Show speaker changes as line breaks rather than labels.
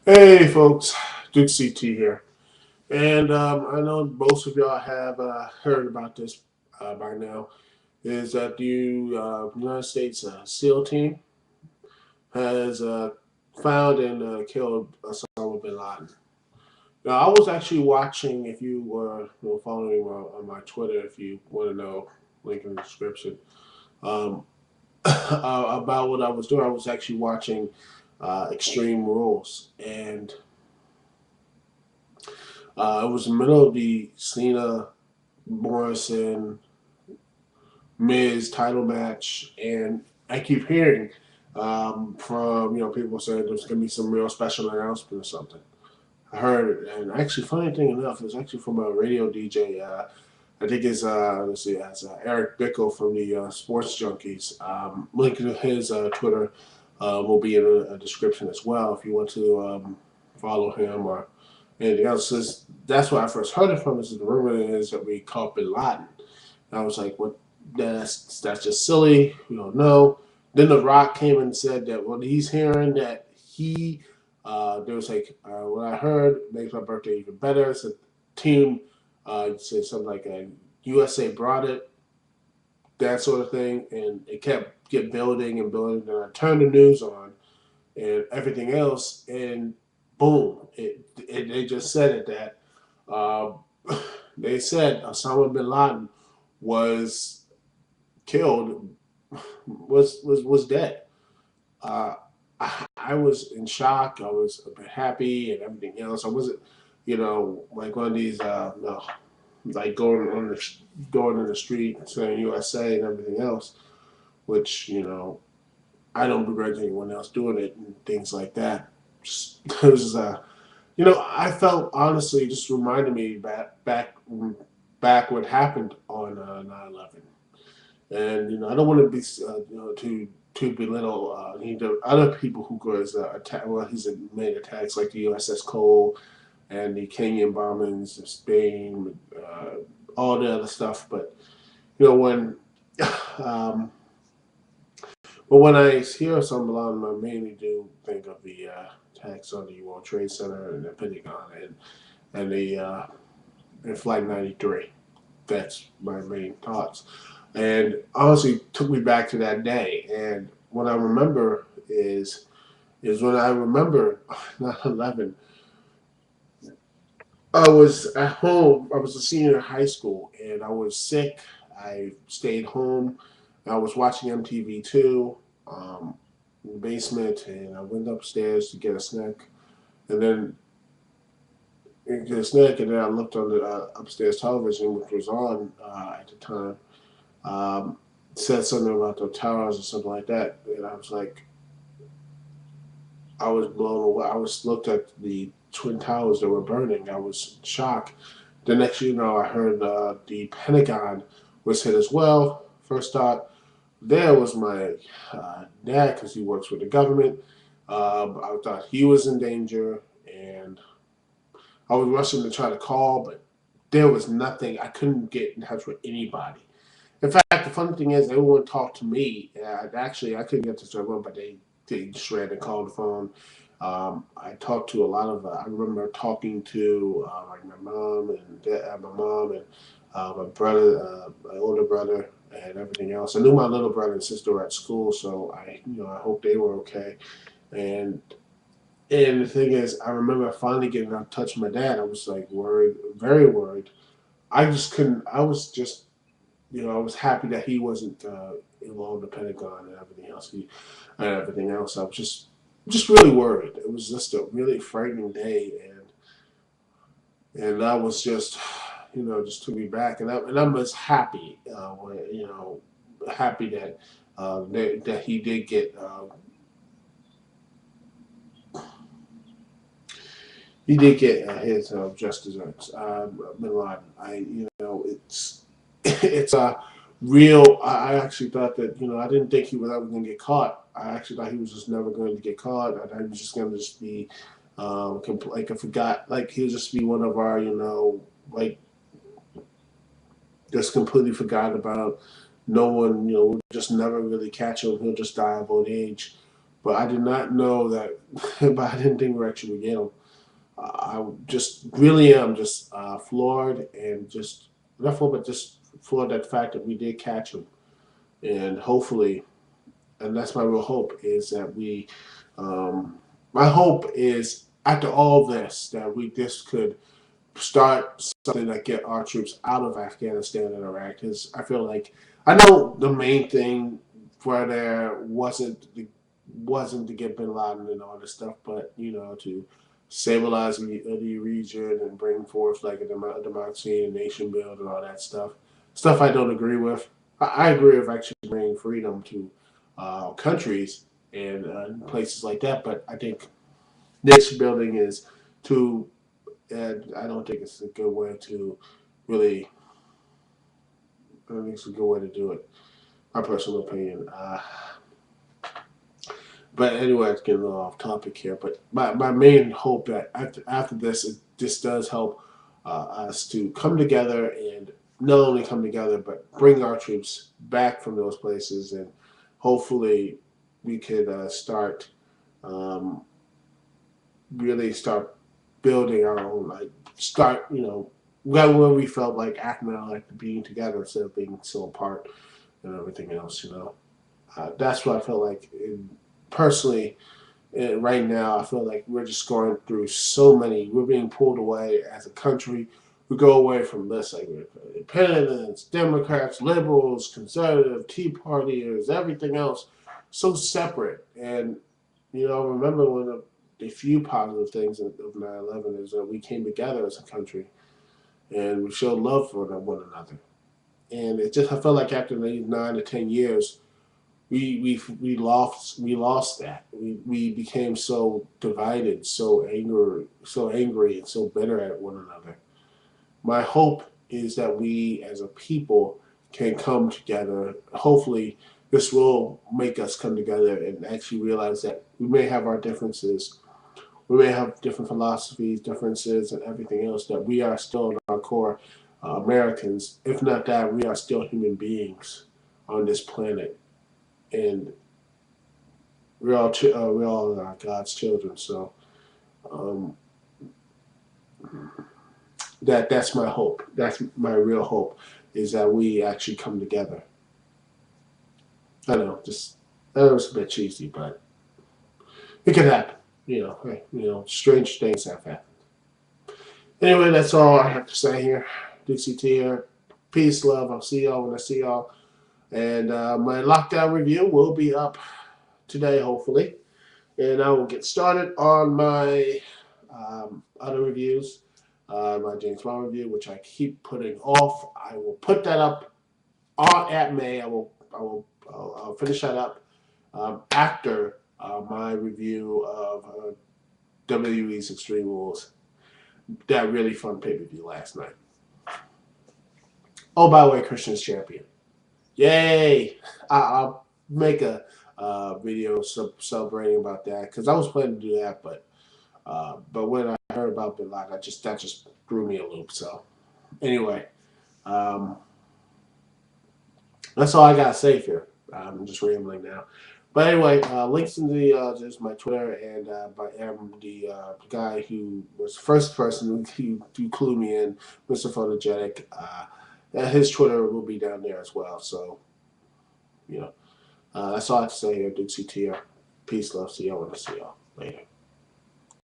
Hey folks, Dukect here. And I know most of y'all have heard about this by now, is that the United States SEAL team has found and killed Osama bin Laden. Now, I was actually watching, if you were following me on my Twitter, if you want to know, link in the description, um, about what I was doing. I was actually watching Extreme Rules, and it was the middle of the Cena Morrison Miz title match, and I keep hearing from people saying there's gonna be some real special announcement or something. I heard it, and actually, funny thing enough, it was actually from a radio DJ. I think it's let's see, it's Eric Bickle from the Sports Junkies. Link to his Twitter will be in a description as well if you want to follow him or anything else. That's where I first heard it from. Is the rumor is that we caught Bin Laden. And I was like, "What? That's just silly. We don't know." Then The Rock came and said that what he's hearing that there was like what I heard makes my birthday even better. It's a team said something like USA brought it, that sort of thing, and it kept get building and building. Then I turned the news on and everything else, and boom, they just said it that uh, they said Osama bin Laden was killed, was dead. Uh, I was in shock. I was a bit happy and everything else. I wasn't, like one of these, no, like going in the street saying USA and everything else, which I don't begrudge anyone else doing it and things like that. Just, it was I felt honestly just reminded me back what happened on 9/11. And I don't want to be to belittle the other people who was attack. Well, he's made attacks like the USS Cole and the Kenyan bombings of Spain, all the other stuff. But when um, but when I hear some alarm, I mainly do think of the attacks on the World Trade Center and the Pentagon and the and Flight 93. That's my main thoughts. And honestly, took me back to that day. And what I remember is when I remember 9/11. I was at home. I was a senior in high school, and I was sick. I stayed home. I was watching MTV2 in the basement, and I went upstairs to get a snack, and then get a snack, and then I looked on the upstairs television, which was on at the time. Um, Said something about the towers or something like that, and I was like, I was blown away. I was looked at the twin towers that were burning. I was in shock. The next you know, I heard the Pentagon was hit as well. First thought there was my dad because he works with the government. I thought he was in danger, and I was rushing to try to call, but there was nothing. I couldn't get in touch with anybody. In fact, the funny thing is, everyone talked to me. Actually, I couldn't get to everyone, but they just ran and called the phone. I talked to a lot of. I remember talking to like my mom and my brother, my older brother, and everything else. I knew my little brother and sister were at school, so I hope they were okay. And the thing is, I remember finally getting in touch with my dad. I was like worried, very worried. I just couldn't. I was just I was happy that he wasn't involved in the Pentagon and everything else. I was just really worried. It was just a really frightening day, and that was just just took me back. And I was happy when happy that he did get his just desserts. Bin Laden. It's real. I actually thought that I didn't think he was ever going to get caught. I actually thought he was just never going to get caught. I thought he was just going to just be like I forgot, like he'll just be one of our like just completely forgotten about. No one will just never really catch him. He'll just die of old age. but I did not know that. But I didn't think we actually would get them. I just really am just floored and just not floored, but just floored at the fact that we did catch them, and hopefully, and that's my real hope is that we. Um, my hope is after all this that we just could start something that get our troops out of Afghanistan and Iraq. Because I feel like I know the main thing for there wasn't to get Bin Laden and all this stuff, but to stabilize the region and bring forth like a democracy and nation build and all that stuff. Stuff I don't agree with. I agree with actually bringing freedom to countries and places like that, but I think nation building is to and I don't think it's a good way to really. I don't think it's a good way to do it. My personal opinion. But anyway, it's getting a little off topic here. But my main hope that after this, this does help us to come together and not only come together, but bring our troops back from those places, and hopefully we could start um, really start building our own like start where we felt like acting out like being together instead of being so apart and everything else. That's what I feel like. Personally, right now, I feel like we're just going through so many. We're being pulled away as a country. We go away from this, like independents, Democrats, liberals, conservative, Tea Partiers, everything else, so separate. And remember one of the few positive things of 9/11 is that we came together as a country and we showed love for one another. And it just I felt like after these 9 to 10 years, we lost that. We became so divided, so angry, and so bitter at one another. My hope is that we as a people can come together. Hopefully, this will make us come together and actually realize that we may have our differences. We may have different philosophies, differences, and everything else, that we are still in our core Americans. If not that, we are still human beings on this planet. And we're all God's children. So um, that's my hope. That's my real hope is that we actually come together. I know, just that was a bit cheesy, but it could happen. Strange things have happened. Anyway, that's all I have to say here. Dixie T here. Peace, love. I'll see y'all when I see y'all. And my lockdown review will be up today, hopefully. And I will get started on my other reviews, my James Bond review, which I keep putting off. I will put that up at May. I'll finish that up after my review of WWE's Extreme Rules. That really fun pay per view last night. Oh, by the way, Christian's champion. Yay! I'll make a video celebrating about that because I was planning to do that, but when I heard about Bin Laden, that just threw me a loop. So anyway, um, that's all I gotta say here. I'm just rambling now. But anyway, links in the just my Twitter and the guy who was the first person who clued me in, Mr. Photogenic. His Twitter will be down there as well. So that's all I have to say here. Dukect here. Peace, love. See y'all when I see y'all later.